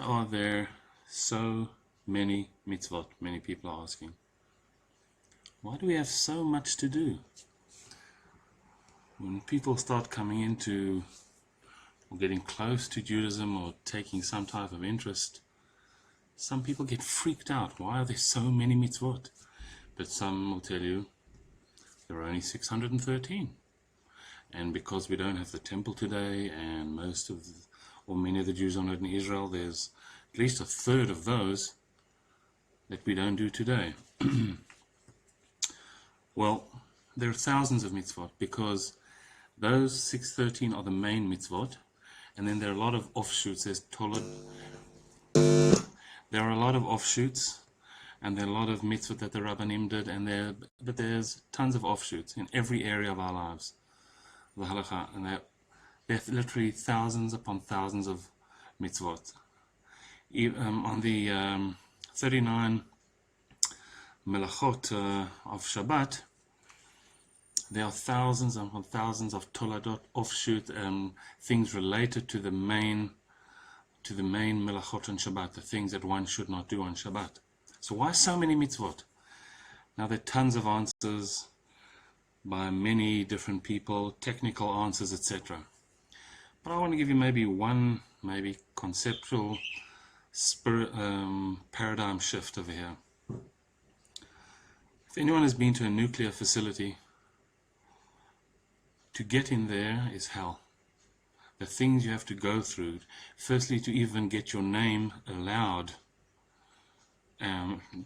are there so many mitzvot? Many people are asking. Why do we have so much to do? When people start coming into or getting close to Judaism or taking some type of interest, some people get freaked out. Why are there so many mitzvot? But some will tell you there are only 613. And because we don't have the temple today, and many of the Jews are not in Israel, there's at least a third of those that we don't do today. Well, there are thousands of mitzvot, because those 613 are the main mitzvot, and then there are a lot of offshoots. There are a lot of offshoots, and there are a lot of mitzvot that the Rabbanim did, but there's tons of offshoots in every area of our lives, the halakha, and there are literally thousands upon thousands of mitzvot. On the 39 melachot of Shabbat, there are thousands upon thousands of toladot, offshoot things related to the main melachot on Shabbat, the things that one should not do on Shabbat. So why so many mitzvot? Now there are tons of answers by many different people, technical answers, etc. But I want to give you maybe one conceptual paradigm shift over here. If anyone has been to a nuclear facility, to get in there is hell. The things you have to go through, firstly to even get your name allowed,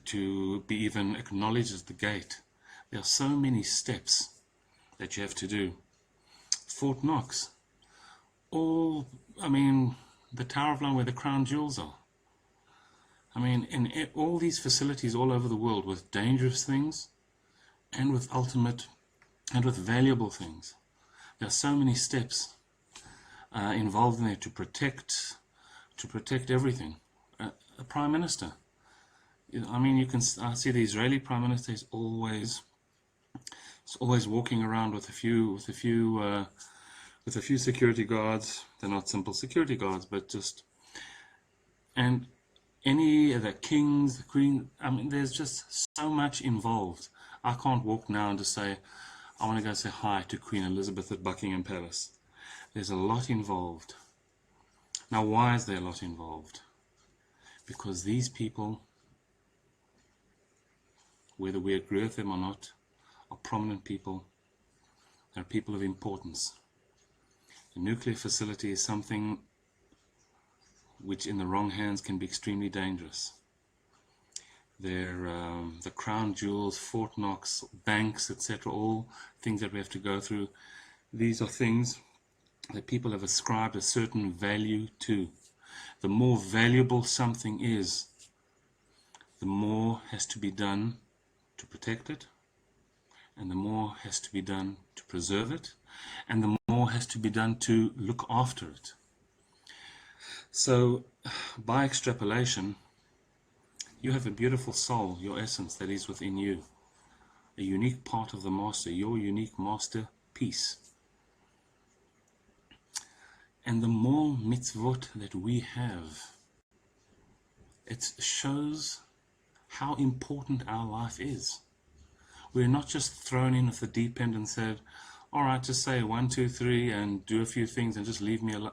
to be even acknowledged at the gate. There are so many steps that you have to do. Fort Knox, the Tower of London where the crown jewels are. In all these facilities all over the world with dangerous things and with valuable things. There are so many steps involved in there to protect everything. A prime minister. I see the Israeli prime minister is always walking around with a few security guards. They're not simple security guards, but any of the kings, the queen. There's just so much involved. I can't walk now and just say, I want to go say hi to Queen Elizabeth at Buckingham Palace. There's a lot involved. Now, why is there a lot involved? Because these people, whether we agree with them or not, are prominent people. They're people of importance. The nuclear facility is something which in the wrong hands can be extremely dangerous. The crown jewels, Fort Knox, banks, etc., all things that we have to go through. These are things that people have ascribed a certain value to. The more valuable something is, the more has to be done to protect it, and the more has to be done to preserve it, and the more has to be done to look after it. So, by extrapolation, you have a beautiful soul, your essence that is within you, a unique part of the master, your unique masterpiece. And the more mitzvot that we have, it shows how important our life is. We're not just thrown in at the deep end and said, all right, just say 1, 2, 3 and do a few things and just leave me alone.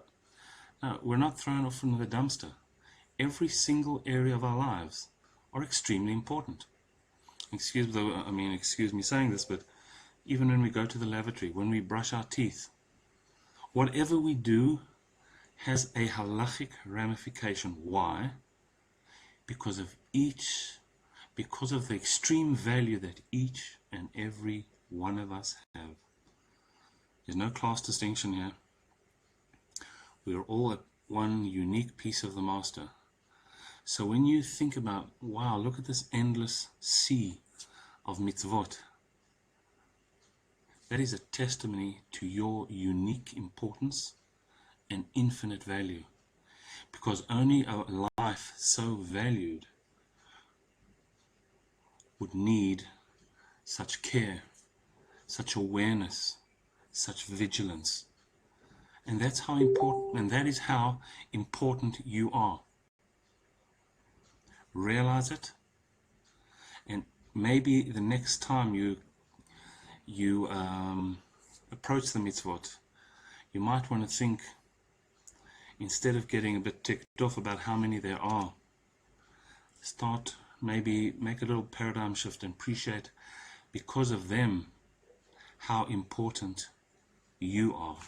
No, we're not thrown off into the dumpster. Every single area of our lives are extremely important. Excuse me saying this, but even when we go to the lavatory, when we brush our teeth, whatever we do has a halachic ramification. Why? Because of the extreme value that each and every one of us have. There's no class distinction here. We are all one unique piece of the master. So when you think about, wow, look at this endless sea of mitzvot, that is a testimony to your unique importance and infinite value. Because only a life so valued would need such care, such awareness, such vigilance. And that's how important, and that is how important you are. realize it, and maybe the next time you approach the mitzvot, you might want to think, instead of getting a bit ticked off about how many there are, maybe make a little paradigm shift and appreciate, because of them, how important you are.